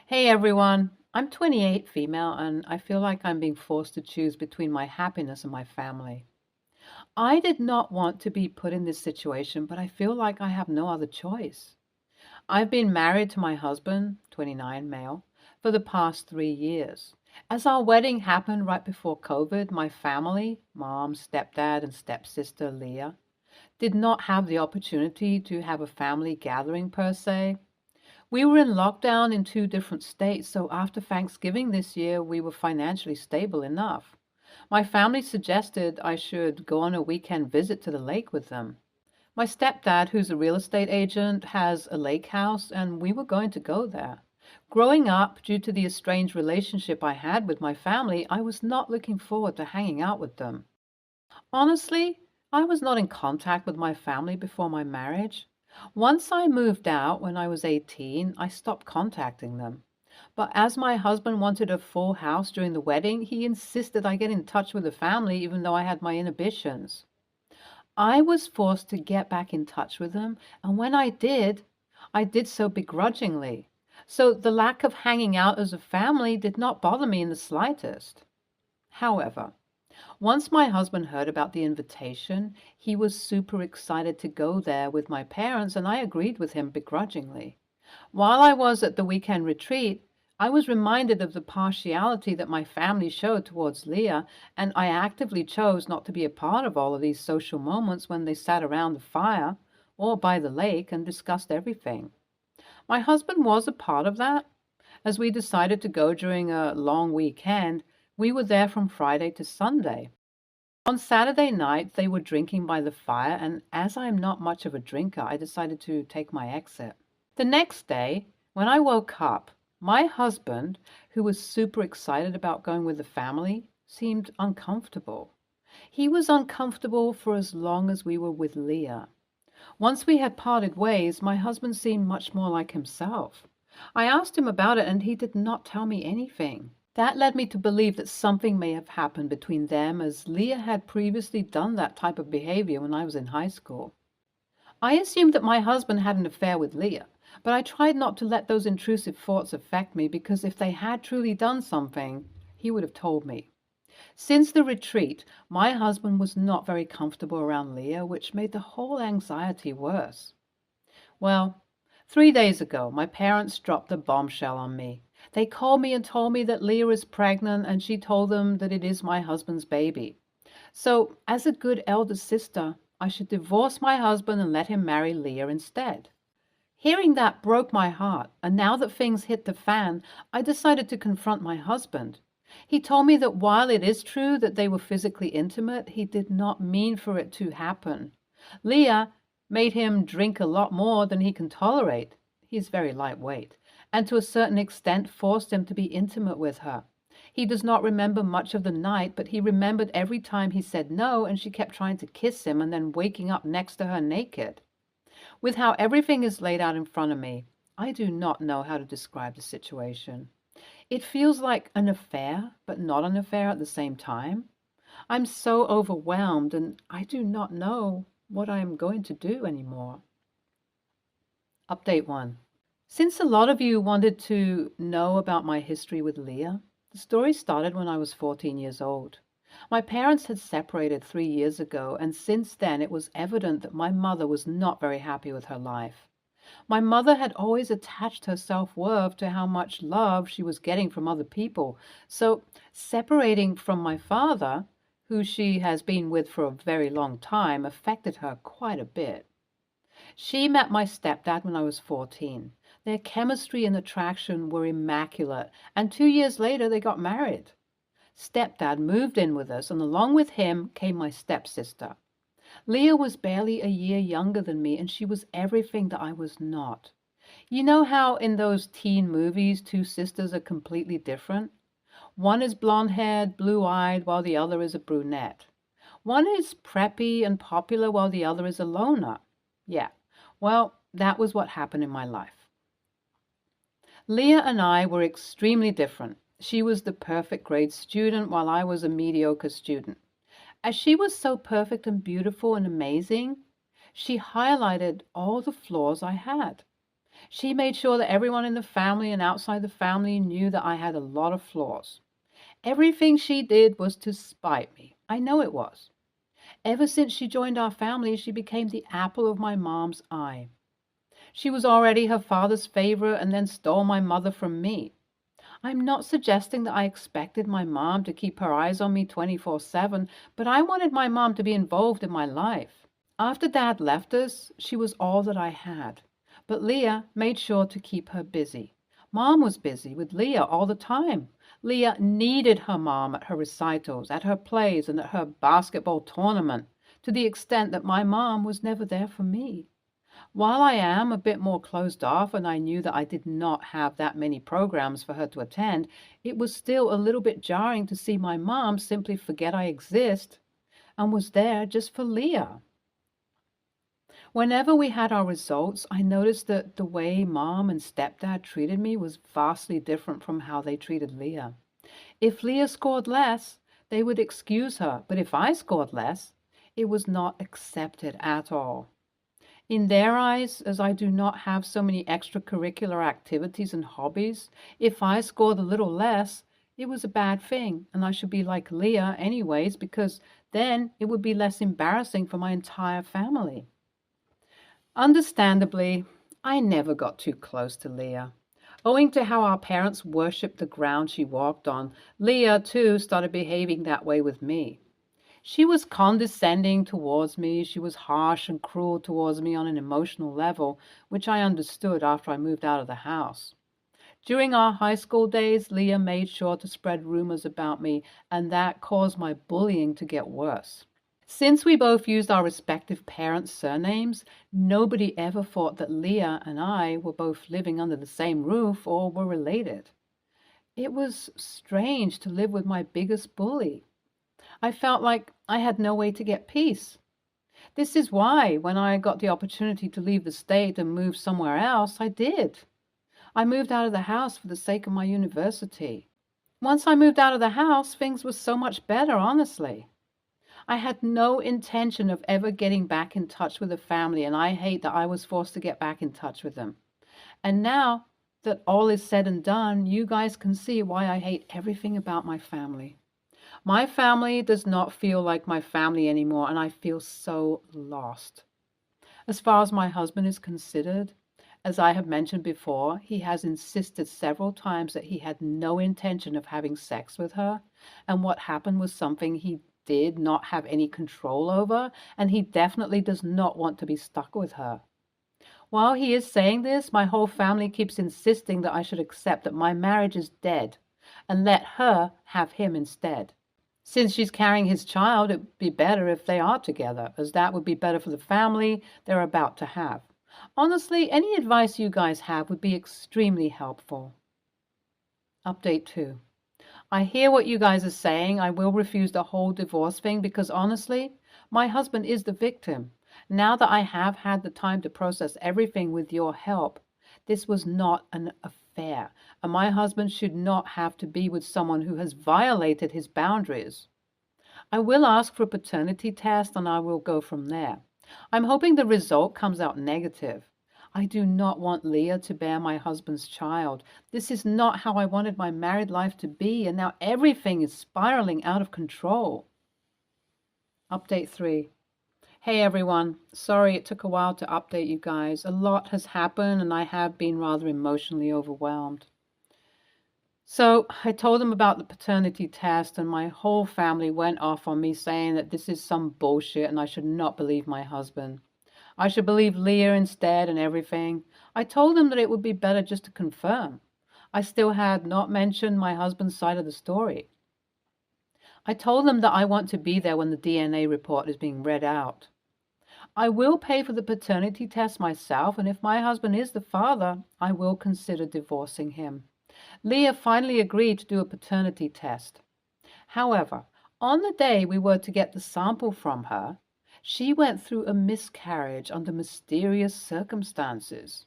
Hey everyone, I'm 28 female and I feel like I'm being forced to choose between my happiness and my family. I did not want to be put in this situation, but I feel like I have no other choice. I've been married to my husband, 29 male, for the past 3 years. As our wedding happened right before COVID, my family, mom, stepdad, and stepsister Leah, did not have the opportunity to have a family gathering per se. We were in lockdown in two different states, so after Thanksgiving this year, we were financially stable enough. My family suggested I should go on a weekend visit to the lake with them. My stepdad, who's a real estate agent, has a lake house, and we were going to go there. Growing up, due to the estranged relationship I had with my family, I was not looking forward to hanging out with them. Honestly, I was not in contact with my family before my marriage. Once I moved out when I was 18, I stopped contacting them. But as my husband wanted a full house during the wedding, he insisted I get in touch with the family even though I had my inhibitions. I was forced to get back in touch with them, and when I did so begrudgingly. So the lack of hanging out as a family did not bother me in the slightest. However, once my husband heard about the invitation, he was super excited to go there with my parents, and I agreed with him begrudgingly. While I was at the weekend retreat, I was reminded of the partiality that my family showed towards Leah, and I actively chose not to be a part of all of these social moments when they sat around the fire or by the lake and discussed everything. My husband was a part of that. As we decided to go during a long weekend, we were there from Friday to Sunday. On Saturday night, they were drinking by the fire, and as I am not much of a drinker, I decided to take my exit. The next day, when I woke up, my husband, who was super excited about going with the family, seemed uncomfortable. He was uncomfortable for as long as we were with Leah. Once we had parted ways, my husband seemed much more like himself. I asked him about it, and he did not tell me anything. That led me to believe that something may have happened between them, as Leah had previously done that type of behavior when I was in high school. I assumed that my husband had an affair with Leah, but I tried not to let those intrusive thoughts affect me because if they had truly done something, he would have told me. Since the retreat, my husband was not very comfortable around Leah, which made the whole anxiety worse. Well, 3 days ago, my parents dropped a bombshell on me. They called me and told me that Leah is pregnant, and she told them that it is my husband's baby. So, as a good elder sister, I should divorce my husband and let him marry Leah instead. Hearing that broke my heart, and now that things hit the fan, I decided to confront my husband. He told me that while it is true that they were physically intimate, he did not mean for it to happen. Leah made him drink a lot more than he can tolerate. He's very lightweight, and to a certain extent forced him to be intimate with her. He does not remember much of the night, but he remembered every time he said no and she kept trying to kiss him and then waking up next to her naked. With how everything is laid out in front of me, I do not know how to describe the situation. It feels like an affair, but not an affair at the same time. I'm so overwhelmed and I do not know what I am going to do anymore. Update 1. Since a lot of you wanted to know about my history with Leah, the story started when I was 14 years old. My parents had separated 3 years ago, and since then it was evident that my mother was not very happy with her life. My mother had always attached her self-worth to how much love she was getting from other people, so separating from my father, who she has been with for a very long time, affected her quite a bit. She met my stepdad when I was 14. Their chemistry and attraction were immaculate, and 2 years later they got married. Stepdad moved in with us, and along with him came my stepsister. Leah was barely a year younger than me, and she was everything that I was not. You know how in those teen movies two sisters are completely different? One is blonde-haired, blue-eyed, while the other is a brunette. One is preppy and popular, while the other is a loner. Yeah, well, that was what happened in my life. Leah and I were extremely different. She was the perfect grade student, while I was a mediocre student. As she was so perfect and beautiful and amazing, she highlighted all the flaws I had. She made sure that everyone in the family and outside the family knew that I had a lot of flaws. Everything she did was to spite me. I know it was. Ever since she joined our family, she became the apple of my mom's eye. She was already her father's favorite and then stole my mother from me. I'm not suggesting that I expected my mom to keep her eyes on me 24/7, but I wanted my mom to be involved in my life. After Dad left us, she was all that I had. But Leah made sure to keep her busy. Mom was busy with Leah all the time. Leah needed her mom at her recitals, at her plays, and at her basketball tournament, to the extent that my mom was never there for me. While I am a bit more closed off and I knew that I did not have that many programs for her to attend, it was still a little bit jarring to see my mom simply forget I exist and was there just for Leah. Whenever we had our results, I noticed that the way Mom and Stepdad treated me was vastly different from how they treated Leah. If Leah scored less, they would excuse her, but if I scored less, it was not accepted at all. In their eyes, as I do not have so many extracurricular activities and hobbies, if I scored a little less, it was a bad thing, and I should be like Leah anyways, because then it would be less embarrassing for my entire family. Understandably, I never got too close to Leah. Owing to how our parents worshipped the ground she walked on, Leah, too, started behaving that way with me. She was condescending towards me. She was harsh and cruel towards me on an emotional level, which I understood after I moved out of the house. During our high school days, Leah made sure to spread rumors about me, and that caused my bullying to get worse. Since we both used our respective parents' surnames, nobody ever thought that Leah and I were both living under the same roof or were related. It was strange to live with my biggest bully. I felt like I had no way to get peace. This is why, when I got the opportunity to leave the state and move somewhere else, I did. I moved out of the house for the sake of my university. Once I moved out of the house, things were so much better, honestly. I had no intention of ever getting back in touch with the family, and I hate that I was forced to get back in touch with them. And now that all is said and done, you guys can see why I hate everything about my family. My family does not feel like my family anymore, and I feel so lost. As far as my husband is considered, as I have mentioned before, he has insisted several times that he had no intention of having sex with her, and what happened was something he did not have any control over, and he definitely does not want to be stuck with her. While he is saying this, my whole family keeps insisting that I should accept that my marriage is dead and let her have him instead. Since she's carrying his child, it would be better if they are together, as that would be better for the family they're about to have. Honestly, any advice you guys have would be extremely helpful. Update 2. I hear what you guys are saying. I will refuse the whole divorce thing because honestly, my husband is the victim. Now that I have had the time to process everything with your help, this was not an affair, and my husband should not have to be with someone who has violated his boundaries. I will ask for a paternity test and I will go from there. I'm hoping the result comes out negative. I do not want Leah to bear my husband's child. This is not how I wanted my married life to be, and now everything is spiraling out of control. Update 3. Hey everyone, sorry it took a while to update you guys. A lot has happened and I have been rather emotionally overwhelmed. So I told them about the paternity test and my whole family went off on me saying that this is some bullshit and I should not believe my husband. I should believe Leah instead and everything. I told them that it would be better just to confirm. I still had not mentioned my husband's side of the story. I told them that I want to be there when the DNA report is being read out. I will pay for the paternity test myself, and if my husband is the father, I will consider divorcing him. Leah finally agreed to do a paternity test. However, on the day we were to get the sample from her, she went through a miscarriage under mysterious circumstances.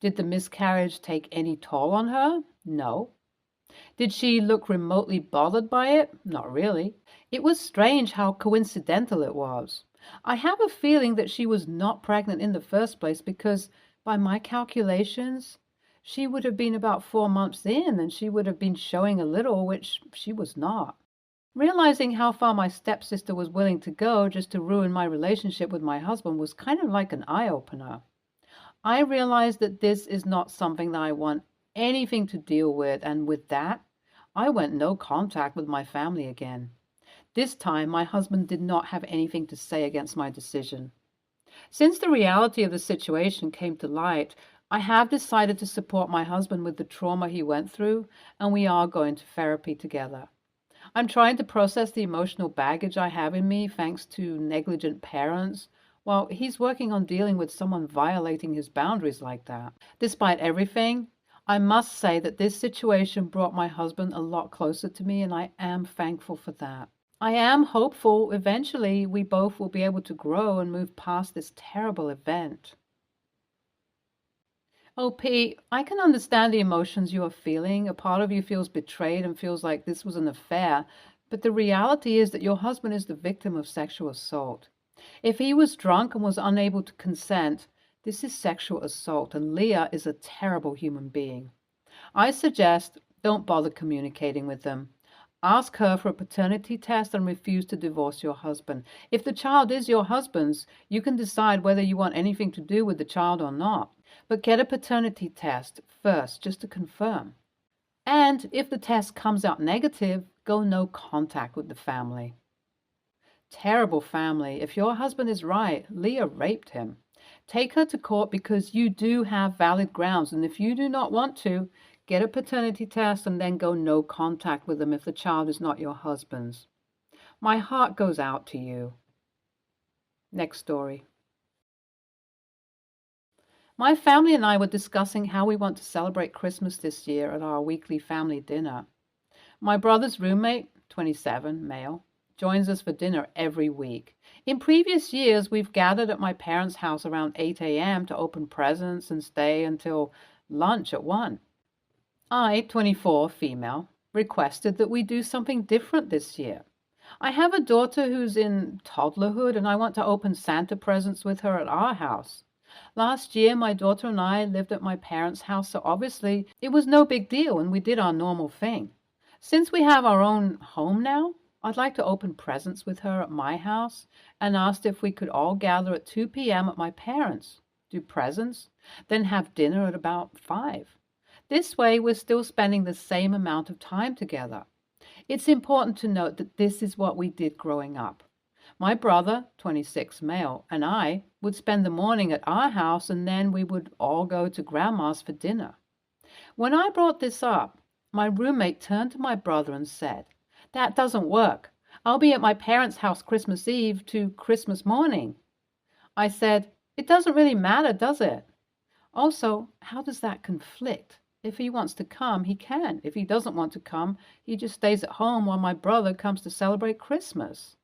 Did the miscarriage take any toll on her? No. Did she look remotely bothered by it? Not really. It was strange how coincidental it was. I have a feeling that she was not pregnant in the first place because By my calculations, she would have been about 4 months in and she would have been showing a little, which she was not. Realizing how far my stepsister was willing to go just to ruin my relationship with my husband was kind of like an eye-opener. I realized that this is not something that I want anything to deal with, and with that, I went no contact with my family again. This time, my husband did not have anything to say against my decision. Since the reality of the situation came to light, I have decided to support my husband with the trauma he went through, and we are going to therapy together. I'm trying to process the emotional baggage I have in me thanks to negligent parents, while he's working on dealing with someone violating his boundaries like that. Despite everything, I must say that this situation brought my husband a lot closer to me, and I am thankful for that. I am hopeful eventually we both will be able to grow and move past this terrible event. Oh, Pete, I can understand the emotions you are feeling. A part of you feels betrayed and feels like this was an affair, but the reality is that your husband is the victim of sexual assault. If he was drunk and was unable to consent, this is sexual assault, and Leah is a terrible human being. I suggest don't bother communicating with them. Ask her for a paternity test and refuse to divorce your husband. If the child is your husband's, you can decide whether you want anything to do with the child or not. But get a paternity test first, just to confirm. And if the test comes out negative, go no contact with the family. Terrible family. If your husband is right, Leah raped him. Take her to court because you do have valid grounds, and if you do not want to, get a paternity test and then go no contact with them if the child is not your husband's. My heart goes out to you. Next story. My family and I were discussing how we want to celebrate Christmas this year at our weekly family dinner. My brother's roommate, 27, male, joins us for dinner every week. In previous years, we've gathered at my parents' house around 8 a.m. to open presents and stay until lunch at 1. I, 24, female, requested that we do something different this year. I have a daughter who's in toddlerhood, and I want to open Santa presents with her at our house. Last year, my daughter and I lived at my parents' house, so obviously it was no big deal, and we did our normal thing. Since we have our own home now, I'd like to open presents with her at my house and asked if we could all gather at 2 p.m. at my parents', do presents, then have dinner at about 5. This way, we're still spending the same amount of time together. It's important to note that this is what we did growing up. My brother, 26 male, and I would spend the morning at our house, and then we would all go to Grandma's for dinner. When I brought this up, my roommate turned to my brother and said, "That doesn't work. I'll be at my parents' house Christmas Eve to Christmas morning." I said, "It doesn't really matter, does it? Also, how does that conflict? If he wants to come, he can. If he doesn't want to come, he just stays at home while my brother comes to celebrate Christmas."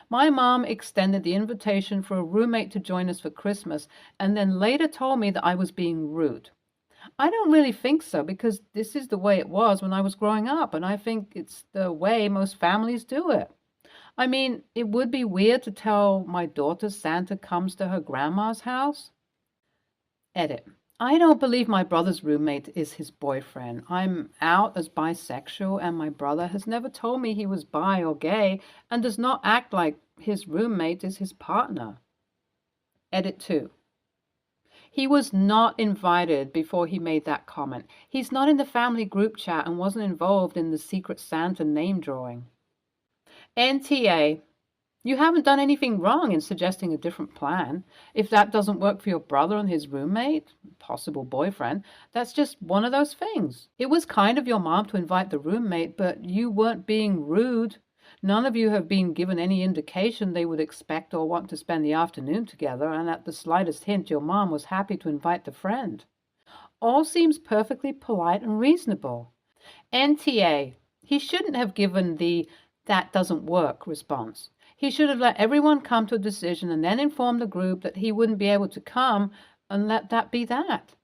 My mom extended the invitation for a roommate to join us for Christmas and then later told me that I was being rude. I don't really think so because this is the way it was when I was growing up, and I think it's the way most families do it. I mean, it would be weird to tell my daughter Santa comes to her grandma's house. Edit. I don't believe my brother's roommate is his boyfriend. I'm out as bisexual, and my brother has never told me he was bi or gay and does not act like his roommate is his partner. Edit 2. He was not invited before he made that comment. He's not in the family group chat and wasn't involved in the Secret Santa name drawing. NTA. You haven't done anything wrong in suggesting a different plan. If that doesn't work for your brother and his roommate, possible boyfriend, that's just one of those things. It was kind of your mom to invite the roommate, but you weren't being rude. None of you have been given any indication they would expect or want to spend the afternoon together, and at the slightest hint, your mom was happy to invite the friend. All seems perfectly polite and reasonable. NTA. He shouldn't have given the "that doesn't work" response. He should have let everyone come to a decision and then informed the group that he wouldn't be able to come and let that be that.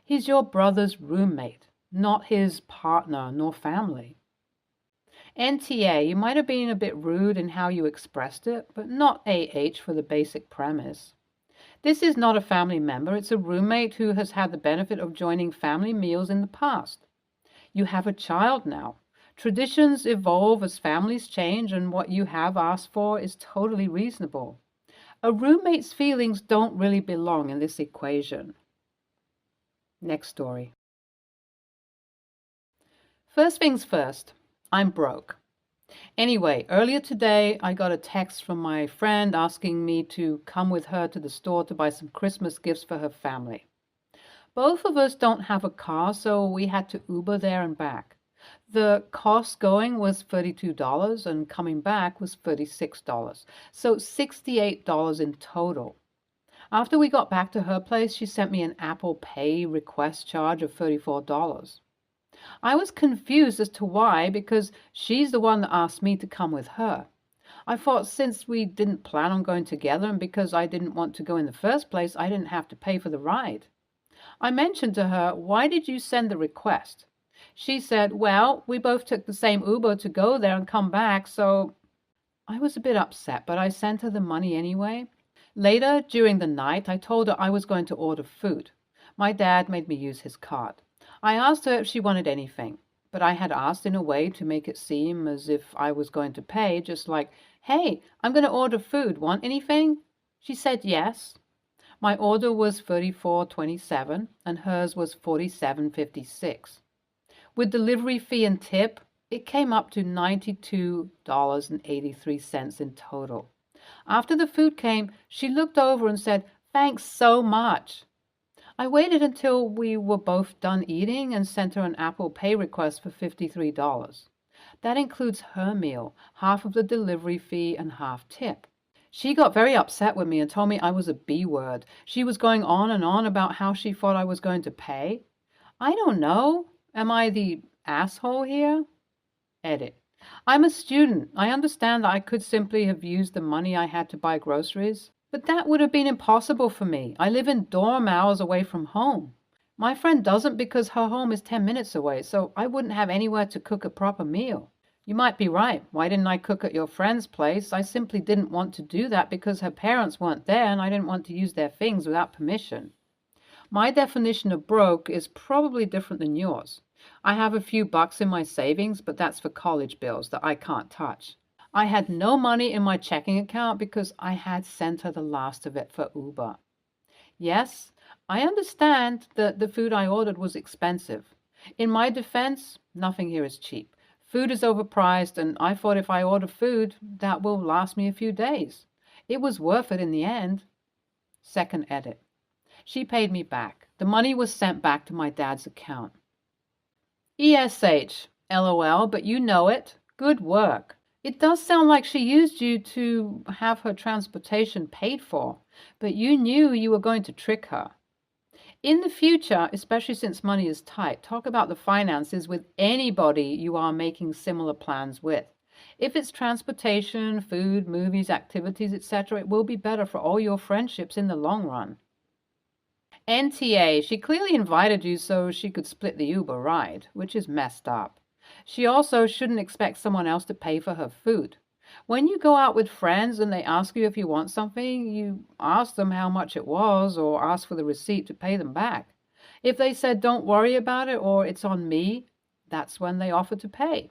He's your brother's roommate, not his partner nor family. NTA, you might have been a bit rude in how you expressed it, but not AH for the basic premise. This is not a family member, it's a roommate who has had the benefit of joining family meals in the past. You have a child now. Traditions evolve as families change, and what you have asked for is totally reasonable. A roommate's feelings don't really belong in this equation. Next story. First things first, I'm broke. Anyway, earlier today I got a text from my friend asking me to come with her to the store to buy some Christmas gifts for her family. Both of us don't have a car, so we had to Uber there and back. The cost going was $32 and coming back was $36, so $68 in total. After we got back to her place, she sent me an Apple Pay request charge of $34. I was confused as to why, because she's the one that asked me to come with her. I thought since we didn't plan on going together and because I didn't want to go in the first place, I didn't have to pay for the ride. I mentioned to her, "Why did you send the request?" She said, "Well, we both took the same Uber to go there and come back, so..." I was a bit upset, but I sent her the money anyway. Later, during the night, I told her I was going to order food. My dad made me use his card. I asked her if she wanted anything, but I had asked in a way to make it seem as if I was going to pay, just like, "Hey, I'm going to order food. Want anything?" She said yes. My order was $34.27 and hers was $47.56. With delivery fee and tip, it came up to $92.83 in total. After the food came, she looked over and said, "Thanks so much." I waited until we were both done eating and sent her an Apple Pay request for $53. That includes her meal, half of the delivery fee and half tip. She got very upset with me and told me I was a B word. She was going on and on about how she thought I was going to pay. I don't know. Am I the asshole here? Edit. I'm a student. I understand that I could simply have used the money I had to buy groceries, but that would have been impossible for me. I live in dorm hours away from home. My friend doesn't because her home is 10 minutes away, so I wouldn't have anywhere to cook a proper meal. You might be right. Why didn't I cook at your friend's place? I simply didn't want to do that because her parents weren't there and I didn't want to use their things without permission. My definition of broke is probably different than yours. I have a few bucks in my savings, but that's for college bills that I can't touch. I had no money in my checking account because I had sent her the last of it for Uber. Yes, I understand that the food I ordered was expensive. In my defense, nothing here is cheap. Food is overpriced, and I thought if I order food, that will last me a few days. It was worth it in the end. Second edit. She paid me back. The money was sent back to my dad's account. ESH, LOL, but you know it. Good work. It does sound like she used you to have her transportation paid for, but you knew you were going to trick her. In the future, especially since money is tight, talk about the finances with anybody you are making similar plans with. If it's transportation, food, movies, activities, etc., it will be better for all your friendships in the long run. NTA, she clearly invited you so she could split the Uber ride, which is messed up. She also shouldn't expect someone else to pay for her food. When you go out with friends and they ask you if you want something, you ask them how much it was or ask for the receipt to pay them back. If they said don't worry about it or it's on me, that's when they offer to pay.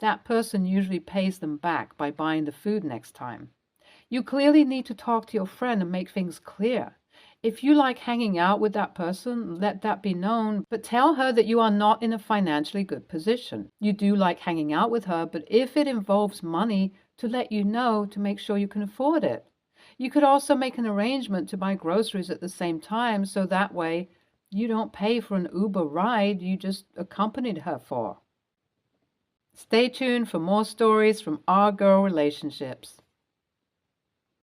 That person usually pays them back by buying the food next time. You clearly need to talk to your friend and make things clear. If you like hanging out with that person, let that be known, but tell her that you are not in a financially good position. You do like hanging out with her, but if it involves money, to let you know to make sure you can afford it. You could also make an arrangement to buy groceries at the same time, so that way you don't pay for an Uber ride you just accompanied her for. Stay tuned for more stories from Our Girl Relationships.